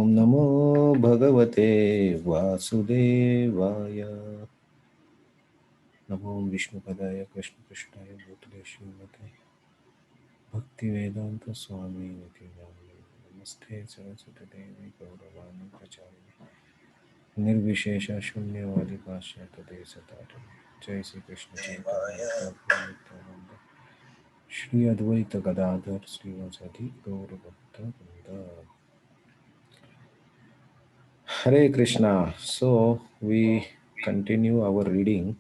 Om Namo Bhagavate Vasudevaya. Namo Vishnu Padaya Krishna Krishnaya Bhutale Srimate Bhakti Vedanta Swami Niti Namaste Saraswati Devi Gauravani Pracharini Nirvishesha Shunyavadi Pashyata Desatarani Jai Sri Krishna Chaitanya Prabhu Nityananda Shri Advaita Gadadhar Srivasadi Gauravata Vrinda. Hare Krishna. So we continue our reading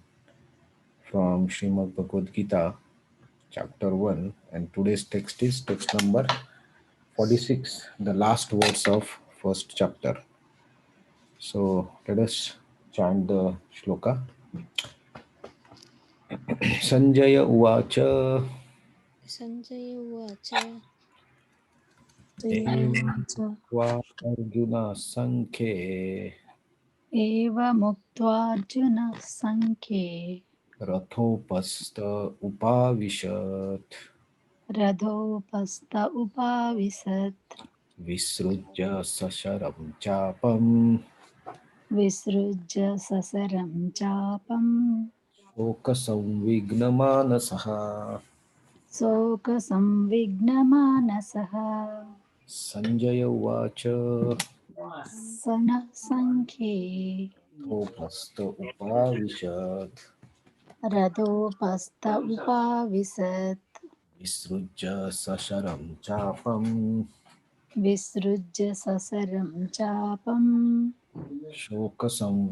from Srimad Bhagavad Gita, chapter 1, and today's text is text number 46, the last verse of first chapter. So let us chant the shloka. Sanjaya Uvacha Sanjay उवाच Eva Arjuna Sankhe एवमुक्त्वार्जुनः सङ्ख्ये Rathopasta Upavishat रथोपस्थ उपाविशत् Visrujya Sasharam Chapam विसृज्य ससरं चापं Shokasam शोकसंविघ्नमानसः Sanjaya Uvacha सनः सङ्ख्ये Thopasta Upavishat रथोपस्थ उपाविशत् Visrujya Sasharam Chapam विसृज्य ससरं चापं Shokasam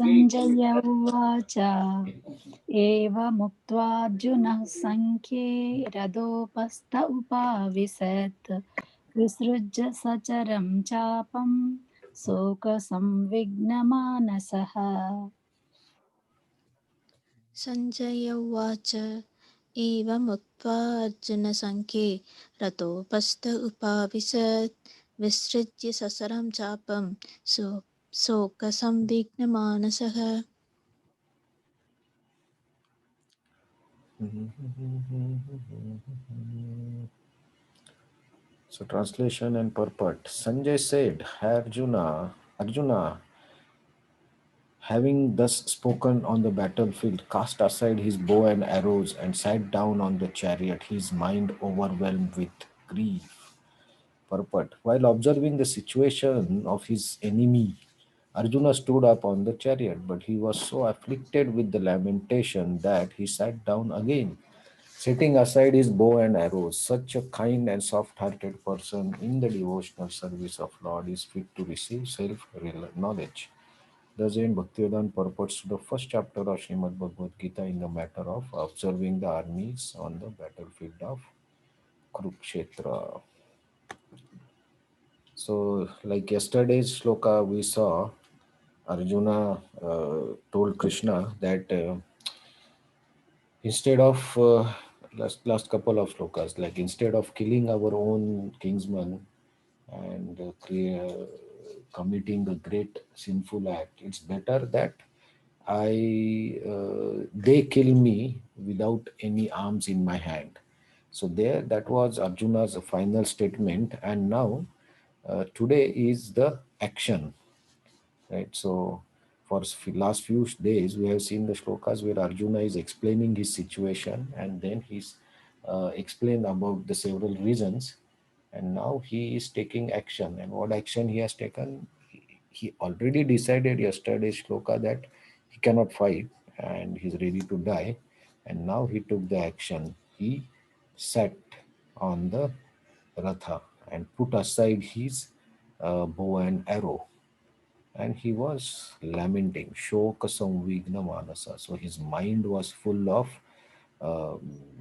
Sanjay उवाच एवमुक्त्वार्जुनः सङ्ख्ये रथोपस्थ उपाविशत् विसृज्य सचरं चापं शोकसंविघ्नमानसः सञ्जय उवाच एवमुक्त्वा अर्जुनसङ्ख्ये रथोपस्थ उपाविशत् विसृज्य ससरं चापं शोकसंविघ्नमानसः So translation and purport. Sanjay said, Arjuna, having thus spoken on the battlefield, cast aside his bow and arrows and sat down on the chariot, his mind overwhelmed with grief. Purport. While observing the situation of his enemy, Arjuna stood up on the chariot, but he was so afflicted with the lamentation that he sat down again, setting aside his bow and arrows. Such a kind and soft-hearted person in the devotional service of Lord is fit to receive self-knowledge. Thus end Bhaktivedanta purports to the first chapter of Srimad Bhagavad Gita in the matter of observing the armies on the battlefield of Kurukshetra. So, like yesterday's shloka, we saw Arjuna told Krishna that instead of last couple of shlokas, like instead of killing our own kinsman and committing a great sinful act, it's better that they kill me without any arms in my hand. So there, that was Arjuna's final statement, and now today is the action, right? So for last few days, we have seen the shlokas where Arjuna is explaining his situation, and then he's explained about the several reasons, and now he is taking action. And what action he has taken? He already decided yesterday's shloka that he cannot fight and he's ready to die, and now he took the action. He sat on the ratha and put aside his bow and arrow, and he was lamenting. Shoka samvigna manasa. So his mind was full of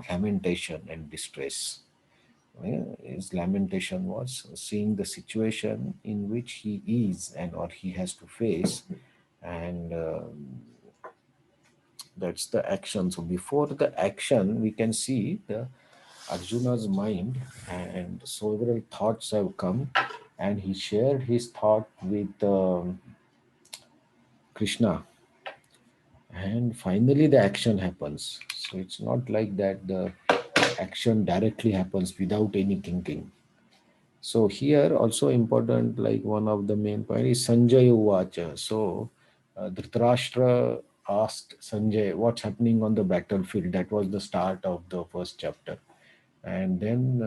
lamentation and distress. His lamentation was seeing the situation in which he is and or he has to face, and that's the action. So before the action, we can see the Arjuna's mind, and several thoughts have come, and he shared his thought with Krishna, and finally the action happens. So it's not like that the action directly happens without any thinking. So here also important, like one of the main point is Sanjay Uvacha. So Dhritarashtra asked Sanjay what's happening on the battlefield. That was the start of the first chapter. And then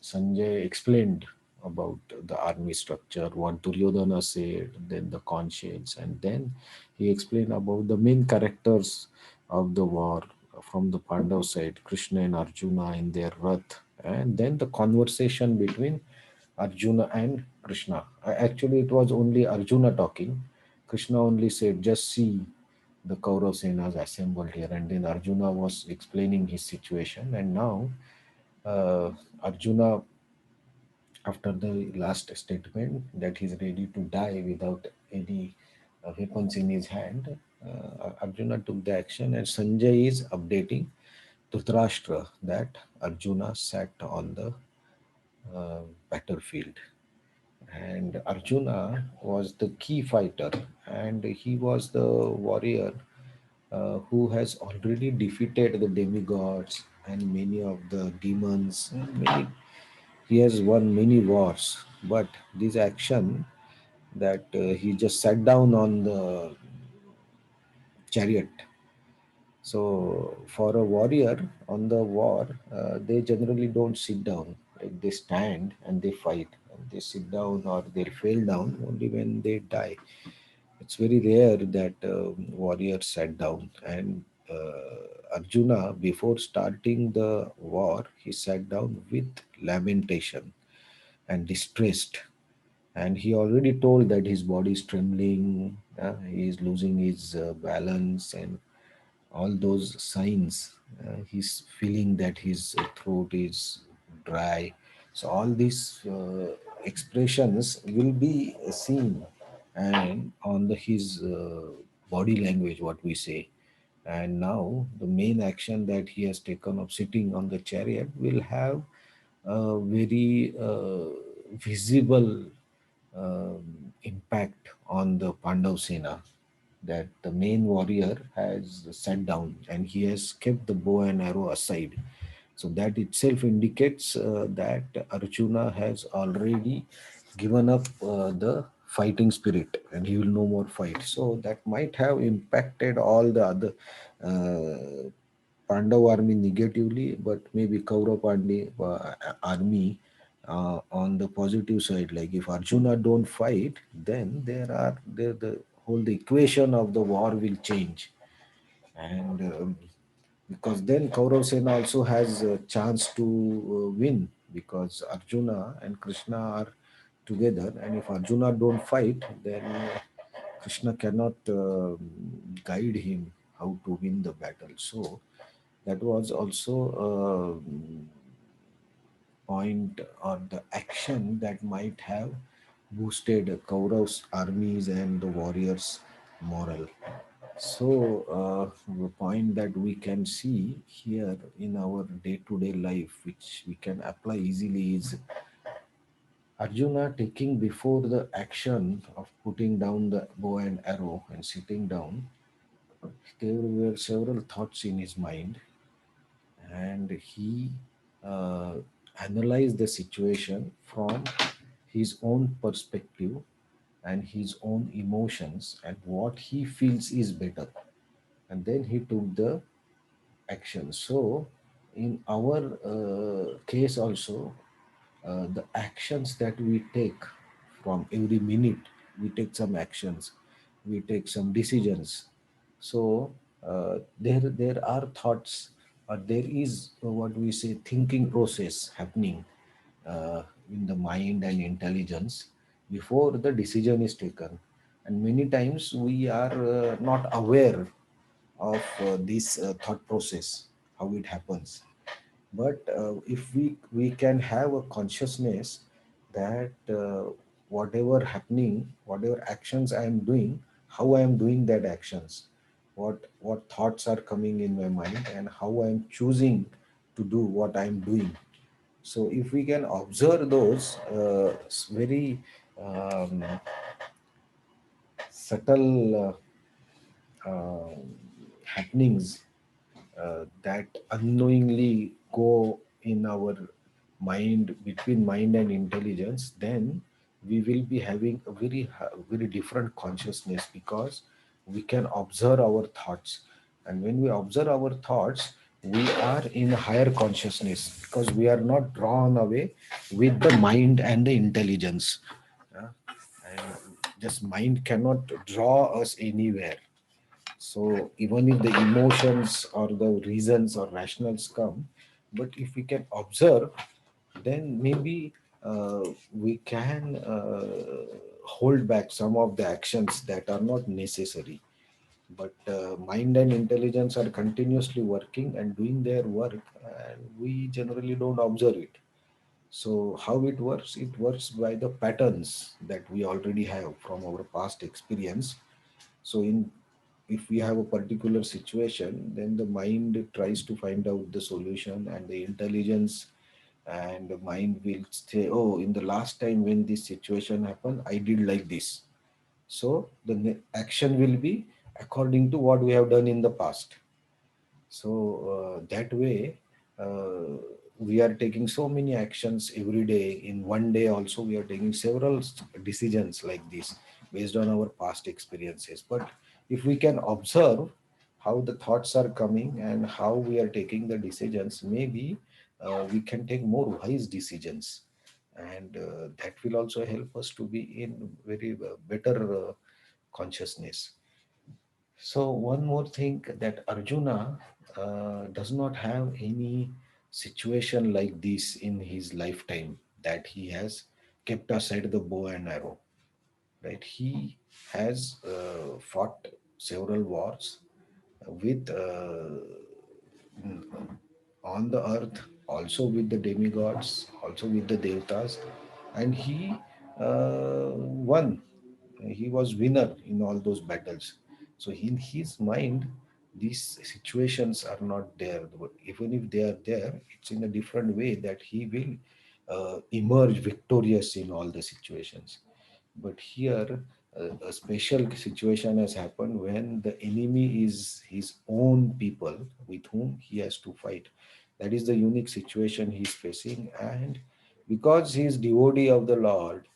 Sanjay explained about the army structure, what Duryodhana said, then the conscience, and then he explained about the main characters of the war from the Pandav side, Krishna and Arjuna in their Rath, and then the conversation between Arjuna and Krishna. Actually, it was only Arjuna talking. Krishna only said, "Just see the Kaurav Senas assembled here," and then Arjuna was explaining his situation. And now Arjuna, after the last statement that he's ready to die without any weapons in his hand, Arjuna took the action, and Sanjay is updating Dhritarashtra that Arjuna sat on the battlefield. And Arjuna was the key fighter, and he was the warrior who has already defeated the demigods and many of the demons. And many, he has won many wars, but this action that he just sat down on the chariot. So for a warrior on the war, they generally don't sit down. Like they stand and they fight. And they sit down or they fail down only when they die. It's very rare that warriors sat down. And Arjuna, before starting the war, he sat down with lamentation and distressed. And he already told that his body is trembling, he is losing his balance, and all those signs. He's feeling that his throat is dry. So all these expressions will be seen and on his body language, what we say. And now the main action that he has taken of sitting on the chariot will have a very visible impact on the Pandav Sena, that the main warrior has sat down and he has kept the bow and arrow aside. So that itself indicates that Arjuna has already given up the fighting spirit and he will no more fight. So that might have impacted all the other Pandav army negatively, but maybe Kaurav army on the positive side. Like if Arjuna don't fight, then the whole the equation of the war will change, and because then Kaurav Sena also has a chance to win because Arjuna and Krishna are together, and if Arjuna don't fight, then Krishna cannot guide him how to win the battle. So that was also a point or the action that might have boosted Kaurav's armies and the warriors' morale. So, the point that we can see here in our day to day life, which we can apply easily, is Arjuna taking before the action of putting down the bow and arrow and sitting down. There were several thoughts in his mind, and he uh, analyzed the situation from his own perspective and his own emotions and what he feels is better, and then he took the action. So in our case also, the actions that we take from every minute, we take some actions, we take some decisions. So there are thoughts, or there is what we say thinking process happening in the mind and intelligence before the decision is taken, and many times we are not aware of this thought process, how it happens. But if we can have a consciousness that whatever happening, whatever actions I am doing, how I am doing that actions, what thoughts are coming in my mind, and how I am choosing to do what I am doing. So if we can observe those very um, subtle happenings that unknowingly go in our mind, between mind and intelligence, then we will be having a very different consciousness, because we can observe our thoughts. And when we observe our thoughts, we are in a higher consciousness, because we are not drawn away with the mind and the intelligence. Yeah? And just mind cannot draw us anywhere. So even if the emotions or the reasons or rationals come, but if we can observe, then maybe we can hold back some of the actions that are not necessary. But mind and intelligence are continuously working and doing their work, and we generally don't observe it. So how it works? It works by the patterns that we already have from our past experience. So in, if we have a particular situation, then the mind tries to find out the solution, and the intelligence and the mind will say, oh, in the last time when this situation happened, I did like this. So the action will be according to what we have done in the past. So that way, uh, we are taking so many actions every day. In one day also, we are taking several decisions like this based on our past experiences. But if we can observe how the thoughts are coming and how we are taking the decisions, maybe we can take more wise decisions. And that will also help us to be in very better consciousness. So one more thing, that Arjuna does not have any situation like this in his lifetime, that he has kept aside the bow and arrow. Right? He has fought several wars with on the earth, also with the demigods, also with the devatas, and he won. He was winner in all those battles. So in his mind, these situations are not there. But even if they are there, it's in a different way that he will emerge victorious in all the situations. But here, a special situation has happened when the enemy is his own people with whom he has to fight. That is the unique situation he is facing. And because he is devotee of the Lord,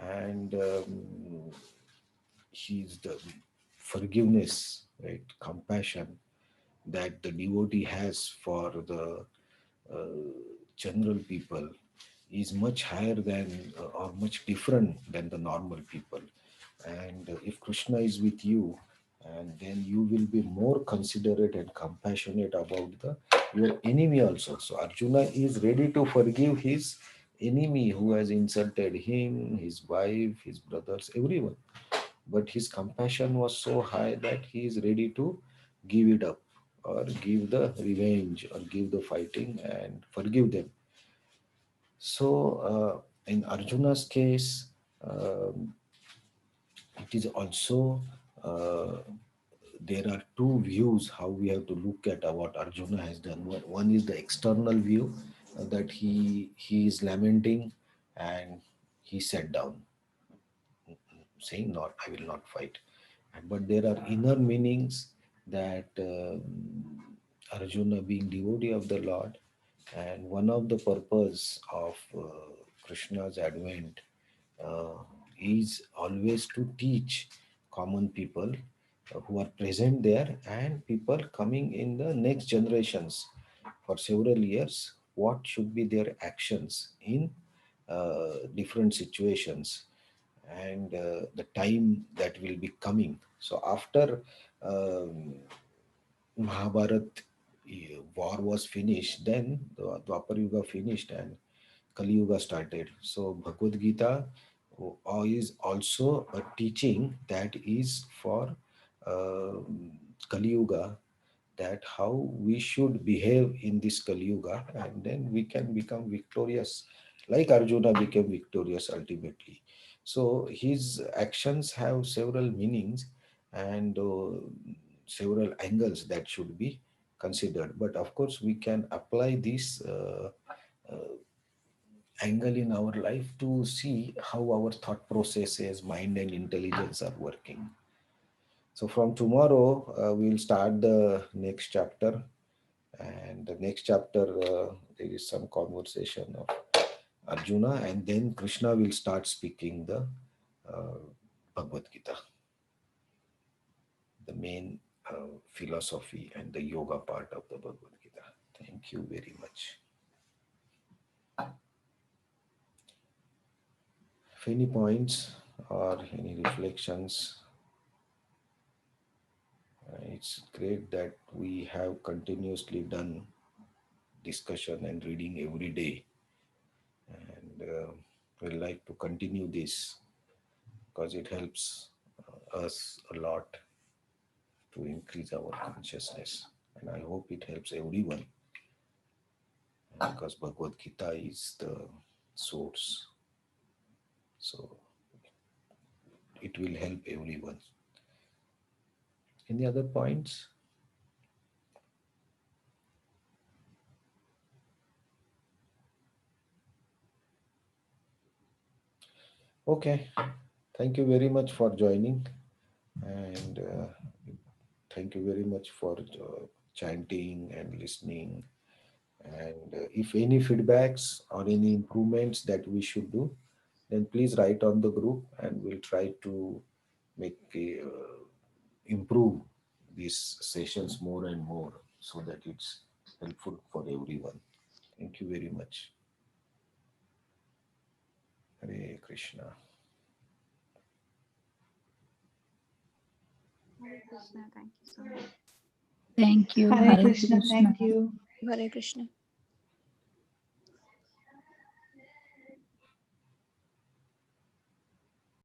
and he's the forgiveness, right, compassion that the devotee has for the general people is much higher than or much different than the normal people. And if Krishna is with you, and then you will be more considerate and compassionate about the your enemy also. So Arjuna is ready to forgive his enemy who has insulted him, his wife, his brothers, everyone. But his compassion was so high that he is ready to give it up, or give the revenge, or give the fighting and forgive them. So in Arjuna's case, um, it is also uh, there are two views how we have to look at what Arjuna has done. One is the external view, that he is lamenting, and he sat down saying, not, I will not fight. But there are inner meanings, that Arjuna being devotee of the Lord, and one of the purpose of Krishna's advent uh, is always to teach common people who are present there, and people coming in the next generations for several years, what should be their actions in different situations, and the time that will be coming. So after um, Mahabharat war was finished, then the Dwapar Yuga finished and Kali Yuga started. So Bhagavad Gita is also a teaching that is for Kali Yuga, that how we should behave in this Kali Yuga, and then we can become victorious, like Arjuna became victorious ultimately. So his actions have several meanings, and several angles that should be considered. But of course, we can apply this angle in our life to see how our thought processes, mind, and intelligence are working. So from tomorrow, we'll start the next chapter, And the next chapter, there is some conversation of Arjuna, and then Krishna will start speaking the uh, Bhagavad Gita, the main philosophy and the yoga part of the Bhagavad Gita. Thank you very much. If any points or any reflections, it's great that we have continuously done discussion and reading every day, and we'd like to continue this because it helps us a lot to increase our consciousness, and I hope it helps everyone because Bhagavad Gita is the source, so it will help everyone. Any other points? Okay, thank you very much for joining, and thank you very much for chanting and listening. And if any feedbacks or any improvements that we should do, then please write on the group, and we'll try to make improve these sessions more and more so that it's helpful for everyone. Thank you very much. Hare Krishna. Hare Krishna. Thank you so much. Thank you. Hare Hare Krishna. Krishna. Thank you. Hare Krishna.